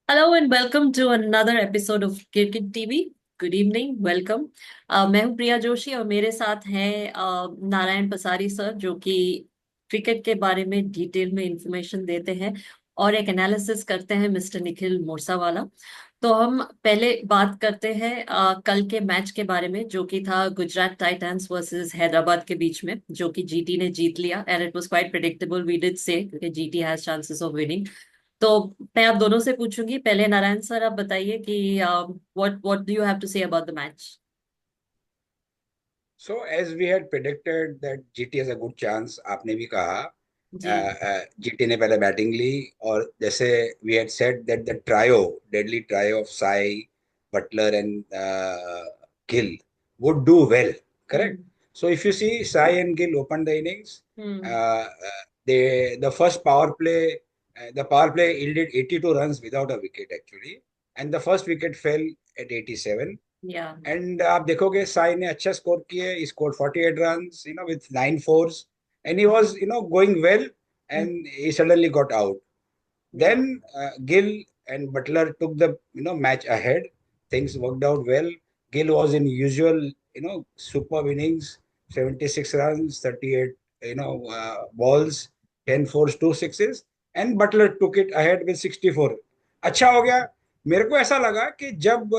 Hello and welcome to another episode of cricket TV. Good evening, welcome. मैं हूं प्रिया जोशी और मेरे साथ हैं नारायण पसारी सर, जो कि क्रिकेट के बारे में डिटेल में इंफॉर्मेशन देते हैं और एक एनालिसिस करते हैं, मिस्टर निखिल मोरसावाला। तो हम पहले बात करते हैं कल के मैच के बारे में, जो कि था गुजरात टाइटंस वर्सेस हैदराबाद के बीच में, जो कि जीटी ने जीत लिया। And it was quite predictable, we did say GT has chances of winning. तो मैं आप दोनों से पूछूंगी। पहले नारायण सर, आप बताइए कि what do you have to say about the match. So as we had predicted that GT has a good chance, आपने भी कहा जी। जीटी ने पहले बैटिंग ली और जैसे we had said that the deadly trio of Sai, Butler and Gill would do well, correct? Hmm. So if you see Sai and Gill opened the innings, hmm. the first power play, the power play yielded 82 runs without a wicket actually, and the first wicket fell at 87. या। And आप देखोगे साई ने अच्छा score किए, he scored 48 runs with 9 force and he was going well and he suddenly got out. या। Then Gill and Butler took the match ahead. Things worked out well. Gill was in usual superb innings, 76 runs, 38 balls, 10 fours, 2 sixes, and Butler took it ahead with 64. अच्छा हो गया. मेरे को ऐसा लगा कि जब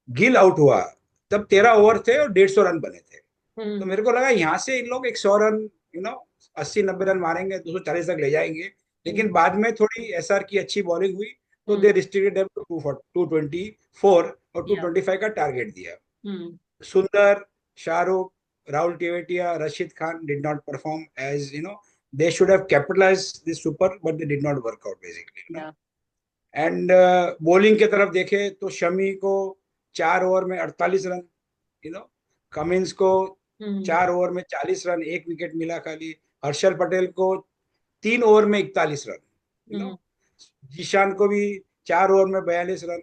गिल आउट हुआ तब 13 ओवर थे और 150 रन बने थे. तो हम्म। मेरे को लगा यहाँ से इन लोग 100 रन, 80-90 रन मारेंगे, 240 तक ले जाएंगे. लेकिन हम्म। बाद में थोड़ी एसआर की अच्छी बॉलिंग हुई तो हम्म। दे रिस्ट्रिक्टेड टू 224 और या। 225 का टारगेट दिया. Hmm. Sundar, Shahrukh, Rahul Tewatia, Rashid Khan did not perform as they should have capitalized this super, but they did not work out basically. या। एंड बॉलिंग की तरफ देखे तो शमी को 4 ओवर में 48 रन, यू नो कमिंस को हम्म। 4 ओवर में 40 रन, एक विकेट मिला खाली. हर्षल पटेल को 3 ओवर में 41 रन, यू नो हम्म। जीशान को भी 4 ओवर में 42 रन.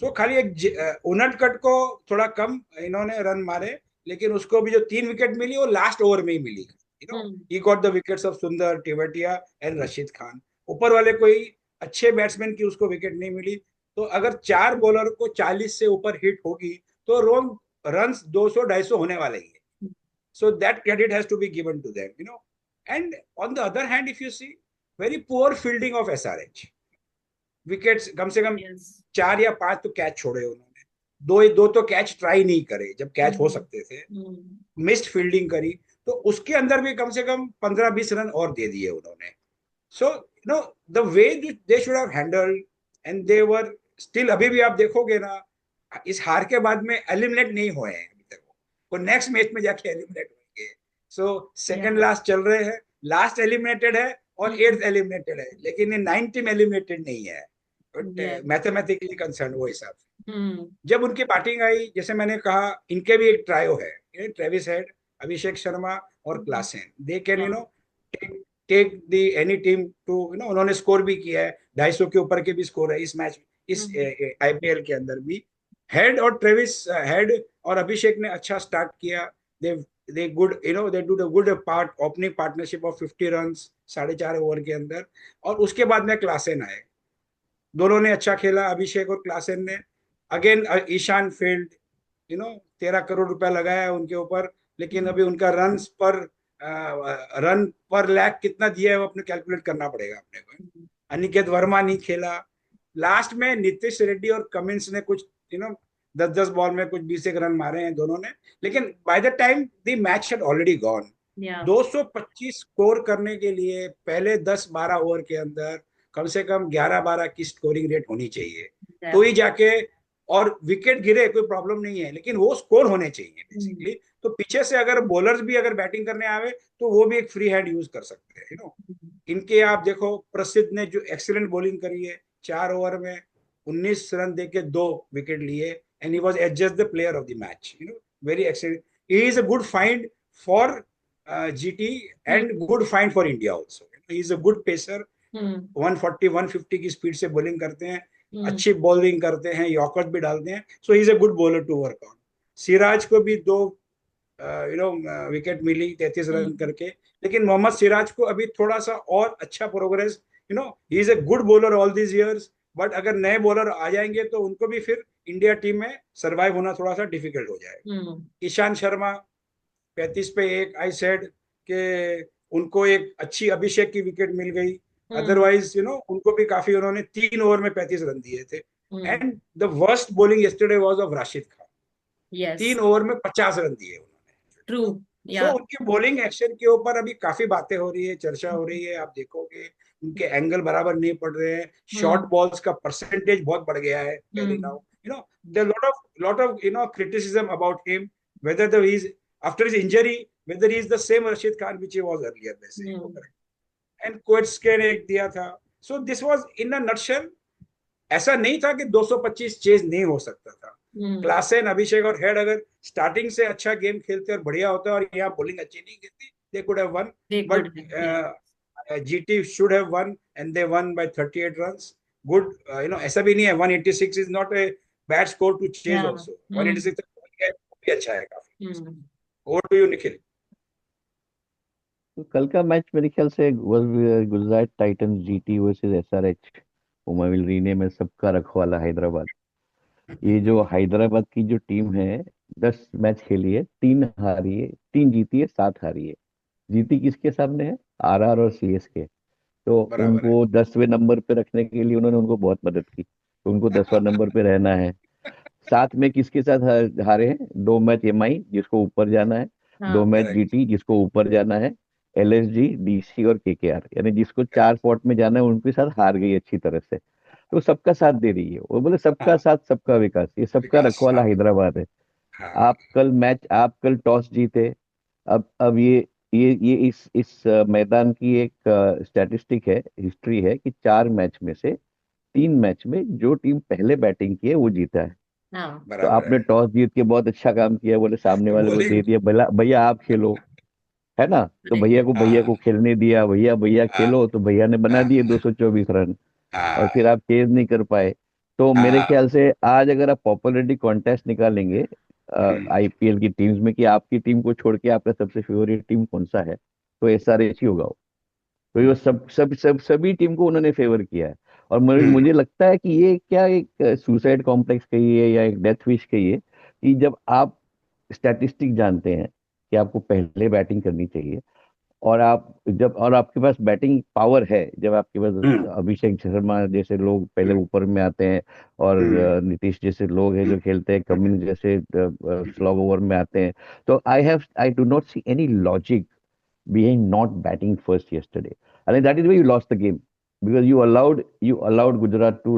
तो खाली एक उनटकट को थोड़ा कम इन्होंने रन मारे, लेकिन उसको भी जो 3 विकेट मिली वो लास्ट ओवर में ही मिली. Hmm. He got the wickets of Sundar, Tewatia and Rashid Khan. ऊपर वाले कोई अच्छे बैट्समैन की उसको विकेट नहीं मिली. तो अगर चार बॉलर को 40 से ऊपर हिट होगी तो रोम रन 200-250 होने वाले ही है. So that credit has to be given to them. And on the other hand, if you see, very poor fielding of SRH. Wickets कम से कम यस। 4 या 5 तो कैच छोड़े उन्होंने. दो दो तो कैच ट्राई नहीं करे जब कैच हो हम्म। सकते थे. हम्म। मिस्ड फील्डिंग करी. तो उसके अंदर भी कम से कम 15-20 रन और दे दिए उन्होंने. So the way they should have handled, and they were still. अभी भी आप देखोगे ना, इस हार के बाद में एलिमिनेट नहीं हुए हैं अभी तक. वो नेक्स्ट मैच में जाके एलिमिनेट होंगे. सो या। सेकंड लास्ट चल रहे हैं. लास्ट एलिमिनेटेड है और हम्म। एट्थ एलिमिनेटेड है, लेकिन ये 9 टीम एलिमिनेटेड नहीं है. बट या। मैथमेटिकली कंसर्न वो हिसाब से. हम्म। जब उनकी बैटिंग आई, जैसे मैंने कहा, इनके भी एक ट्रायो है, ट्रेविस हेड, अभिषेक शर्मा और क्लासेन. दे कैन या। Take take the any team to. उन्होंने स्कोर भी किया है, 250 के ऊपर के भी स्कोर है इस मैच, इस हम्म। आईपीएल के अंदर भी. हेड और ट्रेविस हेड और अभिषेक ने अच्छा स्टार्ट किया. They they good they do the good part opening partnership of 50 run 4.5 over के अंदर. और उसके बाद में क्लासेन आए. दोनों ने अच्छा खेला, अभिषेक और क्लासेन ने. अगेन ईशान फील्ड, 13 करोड़ रुपया लगाया है उनके ऊपर, लेकिन हम्म। अभी उनका रन पर लाख कितना दिया है वो अपने कैलकुलेट करना पड़ेगा अपने को. अनिकेत वर्मा नहीं खेला. लास्ट में नीतीश रेड्डी और कमिंस ने कुछ 10-10 बॉल में कुछ 20 रन मारे हैं दोनों ने. लेकिन by the time the match had already gone. या। 225 स्कोर करने के लिए पहले 10-12 ओवर के अंदर कम से कम 11-12 की स्कोरिंग रेट होनी चाहिए. तो ही जाके, और विकेट गिरे कोई प्रॉब्लम नहीं है, लेकिन वो स्कोर होने चाहिए हम्म। बेसिकली. तो पीछे से अगर बॉलर्स भी अगर बैटिंग करने आवे तो वो भी एक फ्री हैंड यूज कर सकते हैं. इनके आप देखो, प्रसिद्ध ने जो एक्सीलेंट बॉलिंग करी है, 4 ओवर में 19 रन देके 2 विकेट लिए, and he was adjust the player of the match. Very excellent. He is a good find for GT and hmm. Good find for India also. He is a good pacer. Hmm. 140-150 की speed से bowling करते हैं, हम्म। अच्छी bowling करते हैं, yorker भी डालते हैं. So he is a good bowler to work on. Siraj को भी दो विकेट मिली 33 रन हम्म। करके। लेकिन मोहम्मद सिराज को अभी थोड़ा सा और अच्छा progress, he is a good bowler all these years, but अगर नए बॉलर आ जाएंगे तो उनको भी फिर इंडिया टीम में सरवाइव होना थोड़ा सा डिफिकल्ट हो जाएगा। हम्म। ईशांत शर्मा 35 पे 1, आई सेड कि उनको एक अच्छी अभिषेक की विकेट मिल गई। हम्म। अदरवाइज उनको भी काफी, उन्होंने 3 ओवर में 35 रन दिए थे। Hmm. And the worst bowling yesterday was of Rashid Khan. Yes. 3 over में 50 रन दिए ट्रू। उन्होंने। सो या। उनके बॉलिंग एक्शन के ऊपर अभी काफी बातें हो रही है, चर्चा हो रही है। आप देखोगे उनके एंगल बराबर नहीं पड़ रहे हैं, शॉर्ट हम्म। बॉल्स का परसेंटेज बहुत बढ़ गया है पहले hmm. Now. There lot of criticism about him, whether the he's after his injury, whether he is the same Rashid Khan which he was earlier, वैसे ही हम्म। होगा। एंड कोएट्स के ने एक दिया था। So this was in a nutshell. ऐसा नहीं था कि 225 चेज नहीं हो सकता था। हम्म। क्लासेन, अभिषेक और हेड अगर स्टार्टिंग से अच्छा गेम खेलते और बढ़िया होता और यहाँ बॉलिंग अच्छी नहीं खेलती, they could have won. They but good है। Yeah. GT should have won and they won by 38 runs. Good, ऐसा भी नहीं है, 186 is not a bad score to yeah. Chase also. 186 भी अच्छा है काफी। Hmm. Over to you Nikhil. तो कल का मैच मेरे ख्याल से Gujarat Titans GT versus SRH, I will rename सबका रखवाला हैदराबाद। ये जो हैदराबाद की जो टीम है, 10 मैच खेली है, 3 हारी है, 3 जीती है, 7 हारी है। जीती किसके सामने है? आरआर और सीएसके। तो बराबर है। उनको 10वें नंबर पे रखने के लिए उन्होंने उनको बहुत मदद की, तो उनको 10वां नंबर पे रहना है। साथ में किसके साथ हारे हैं? 2 मैच एमआई जिसको ऊपर जाना है, दो हाँ। Match correct. जीटी जिसको ऊपर जाना है, एलएसजी, डीसी और केकेआर, यानी जिसको 4 पॉट में जाना है उनके साथ हार गई अच्छी तरह से। तो सबका साथ दे रही है, वो बोले सबका हाँ, साथ सबका विकास, ये सबका विकास, रखवाला हाँ। हैदराबाद है। हाँ। आप कल टॉस जीते। अब ये इस मैदान की एक स्टैटिस्टिक है, हिस्ट्री है कि 4 मैच में से 3 मैच में जो टीम पहले बैटिंग की है वो जीता है। हाँ। तो बराबर आपने है। टॉस जीत के बहुत अच्छा काम किया, बोले सामने वाले को दे बॉलिंग। दिया, भला भैया आप खेलो, है ना? तो करेक्ट। भैया को हाँ। खेलने दिया, भैया भैया हाँ। खेलो, तो भैया ने बना हाँ। दिए 224 रन। और फिर हाँ। आप चेज नहीं कर पाए। तो मेरे हाँ। ख्याल से आज अगर आप पॉपुलरिटी कॉन्टेस्ट निकालेंगे हम्म। आईपीएल की टीम्स में कि आपकी टीम को छोड़ के आपका सबसे फेवरेट टीम कौन सा है, तो एसआरएच ही होगा। तो ये सब सब सब सभी टीम को उन्होंने फेवर किया है। और मुझे हम्म। मुझे लगता है कि ये क्या एक सुसाइड कॉम्प्लेक्स कहिए या एक डेथ विश कहिए, कि जब आप स्टैटिस्टिक जानते हैं कि आपको पहले बैटिंग करनी चाहिए, और आपके पास बैटिंग पावर है, जब आपके हम्म। पास अभिषेक शर्मा जैसे लोग पहले ऊपर में आते हैं, और हम्म। नीतीश जैसे लोग हैं जो खेलते हैं, कमिंस जैसे स्लो ओवर में आते हैं, तो I do not see any logic behind not batting first yesterday. I think that is why you lost the game, because you allowed Gujarat to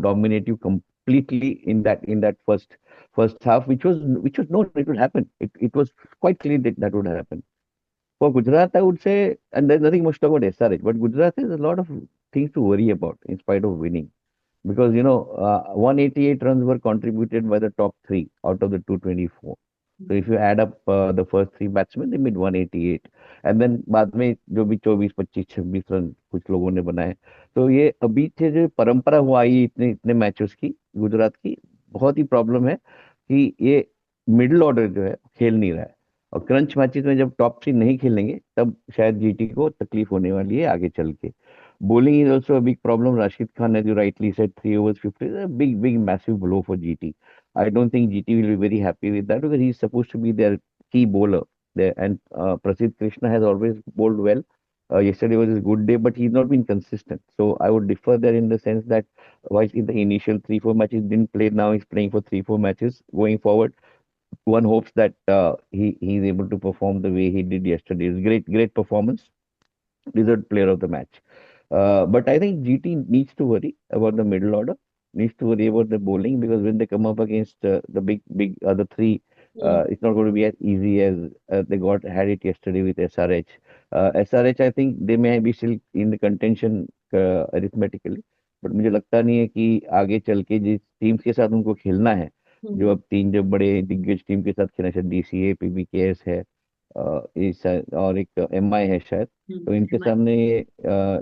dominate you completely in that first half, which was known it would happen. It was quite clear that would happen. For Gujarat, I would say, and there's nothing much to talk about SRH, but Gujarat has a lot of things to worry about in spite of winning. Because 188 runs were contributed by the top three out of the 224. So if you add up the first three batsmen, they made 188, and then बाद में जो भी 24 25 26 run कुछ लोगों ने बनाए। तो ये अभी से जो परंपरा हुआ आई इतने इतने मैचेस की गुजरात की, बहुत ही प्रॉब्लम है कि ये मिडिल ऑर्डर जो है खेल नहीं रहा है। और क्रंच मैचेस में जब टॉप थ्री नहीं खेलेंगे तब शायद जीटी को तकलीफ होने वाली है आगे चल के। Bowling is also a big problem. Rashid Khan, as you rightly said, 3 overs 50 is a big, massive blow for GT. I don't think GT will be very happy with that because he's supposed to be their key bowler there. And Prasidh Krishna has always bowled well. Yesterday was his good day, but he's not been consistent. So I would differ there in the sense that while in the initial 3 4 matches didn't play, now he's playing for 3 4 matches going forward. One hopes that he's able to perform the way he did yesterday. It's great performance, deserved player of the match. But I think GT needs to worry about the middle order, needs to worry about the bowling, because when they come up against the big other three, hmm. it's not going to be as easy as they had it yesterday with SRH. SRH, I think they may be still in the contention arithmetically, but मुझे लगता नहीं है कि आगे चल के जिस team के साथ उनको खेलना है, जो हम्म। अब तीन जो बड़े दिग्गज टीम के साथ खेलना चाहिए, डीसीए, पीबीकेएस है, और एक एमआई है शायद। तो इनके हम्म। सामने ये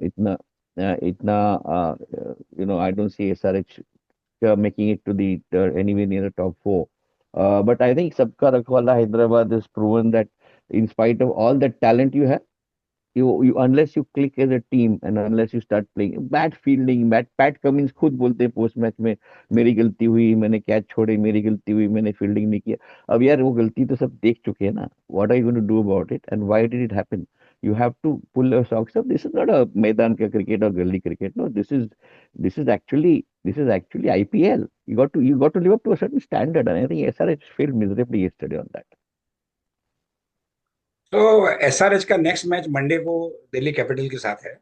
इतना I don't see SRH making it to the anywhere near the top four. But I think Sabka Rakhwala Hyderabad has proven that in spite of all the talent you have, you unless you click as a team and unless you start playing bat fielding bat PAT Cummins खुद बोलते हैं post match में, मेरी गलती हुई, मैंने catch छोड़े, मेरी गलती हुई, मैंने फील्डिंग नहीं किया. अब यार वो गलती तो सब देख चुके हैं ना. What are you going to do about it and why did it happen? You have to pull your socks up. This is not a मैदान का cricket or gully cricket. No, this is actually IPL. You got to live up to a certain standard, and I think SRH failed miserably yesterday on that. तो SRH का next match Monday को Delhi capital के साथ है।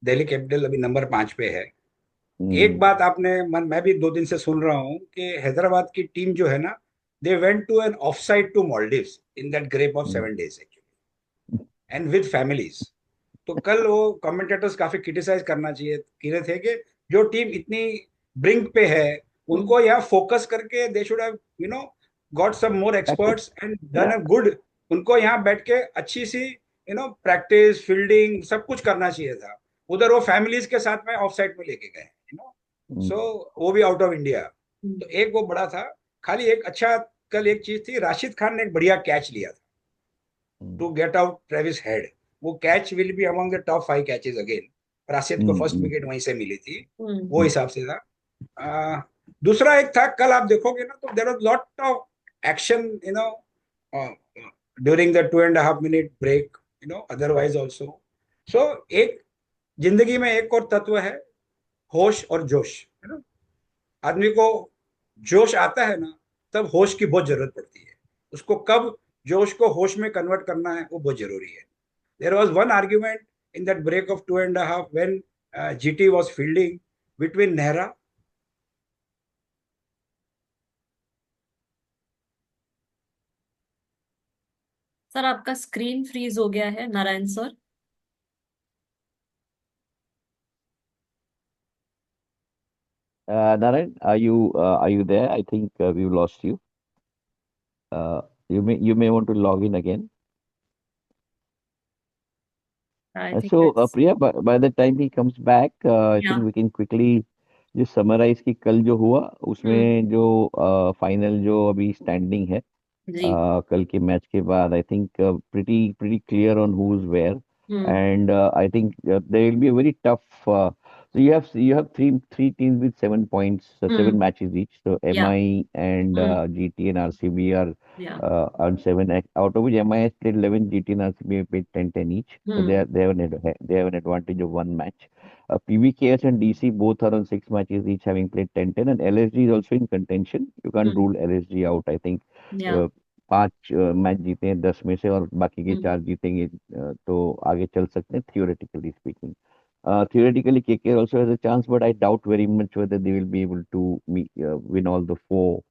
Delhi capital अभी number 5 पे है। एक Hmm. बात आपने मैं भी 2 दिन से सुन रहा हूँ कि हैदराबाद की टीम जो है ना, they went to an off side to Maldives in that grape of Hmm. 7 days actually, and with families. तो कल वो कमेंटेटर्स काफी क्रिटिसाइज करना चाहिए कह रहे थे कि जो टीम इतनी ब्रिंक पे है, हम्म उनको यहाँ फोकस करके they should have got some more Tactic. Experts and done Yeah. Uh good. उनको यहाँ बैठ के अच्छी सी प्रैक्टिस फील्डिंग सब कुछ करना चाहिए था। उधर वो फैमिलीज के साथ में ऑफ साइड में लेके गए, सो Hmm. वो भी आउट ऑफ इंडिया। तो हम्म। एक वो बड़ा था। खाली एक अच्छा, कल एक चीज थी, राशिद खान ने एक बढ़िया कैच लिया था Hmm. To get out Travis Head. वो catch will be among the top 5 catches again. Rashid को Hmm. First Hmm. विकेट वहीं से मिली थी, हम्म। वो हिसाब से था। दूसरा एक था, कल आप देखोगे ना तो there was lot of action during the 2.5 minute break, otherwise also. So एक जिंदगी में एक और तत्व है, होश और जोश, है ना। आदमी को जोश आता है ना, तब होश की बहुत जरूरत पड़ती है। उसको कब जोश को होश में कन्वर्ट करना है वो बहुत जरूरी है। There was one argument in that break of 2.5 when GT was fielding between Nehra. Sir आपका स्क्रीन फ्रीज हो गया है Narayan sir. Narayan, are you there? I think we've lost you. You may want to log in again. I think So, that's Priya, by the time he comes back, I या। think we can quickly just summarize कि कल जो हुआ हम्म। उसमें जो final जो अभी standing है जी। कल के मैच के बाद, I think pretty clear on who's where, hmm. and I think there will be a very tough. So you have three teams with 7 points, seven hmm. matches each. So या। MI and hmm. GT and RCB are या। on seven. Out of which MI has played 11, GT and RCB have played 10 each. So hmm. they have an advantage of one match. PVKS and DC both are on 6 matches each, having played 10-10, and LSG is also in contention. You can't hmm. rule LSG out. I think या। uh, 5 match जीते हैं 10 में से और बाकी के हम्म। 4 जीतेंगे, तो आगे चल सकते हैं theoretically speaking. Theoretically, KKR also has a chance, but I doubt very much whether they will be able to win all the 4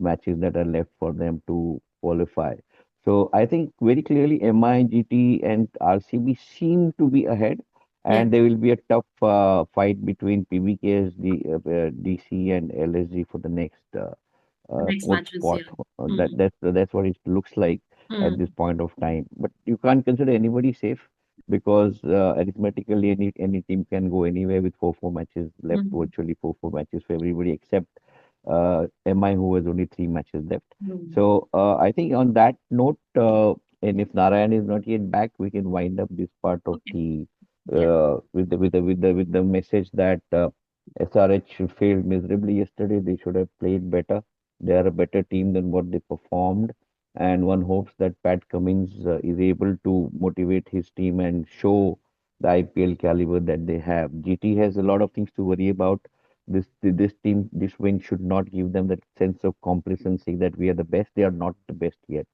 matches that are left for them to qualify. So I think very clearly MI, GT, and RCB seem to be ahead, या। and there will be a tough fight between PVKS, DC, and LSG for the next next fourth matches spot. या। That hmm. that's what it looks like at this hmm. point of time. But you can't consider anybody safe because arithmetically any team can go anywhere with four matches left, hmm. virtually four matches for everybody except MI, who has only 3 matches left. Hmm. So I think on that note, and if Narayan is not yet back, we can wind up this part of okay. the या। with the message that SRH failed miserably yesterday. They should have played better. They are a better team than what they performed, and one hopes that Pat Cummins is able to motivate his team and show the IPL caliber that they have. GT has a lot of things to worry about. This team, this win should not give them that sense of complacency that we are the best. They are not the best yet.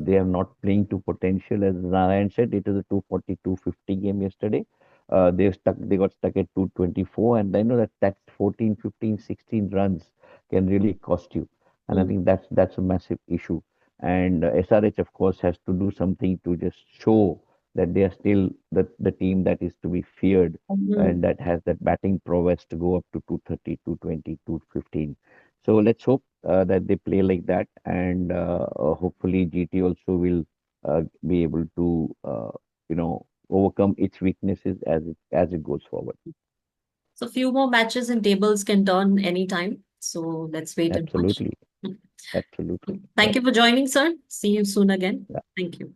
They are not playing to potential. As Narayan said, it is a 240-250 game yesterday. They got stuck at 224, and I know that 14, 15, 16 runs can really cost you. And I hmm. think that's a massive issue. And SRH, of course, has to do something to just show that they are still the team that is to be feared hmm. and that has that batting prowess to go up to 230, 220, 215. So let's hope that they play like that, and hopefully GT also will be able to overcome its weaknesses as it goes forward. So few more matches and tables can turn anytime. So let's wait and watch. Absolutely. Absolutely. Thank you for joining, sir. See you soon again. Yeah. Thank you.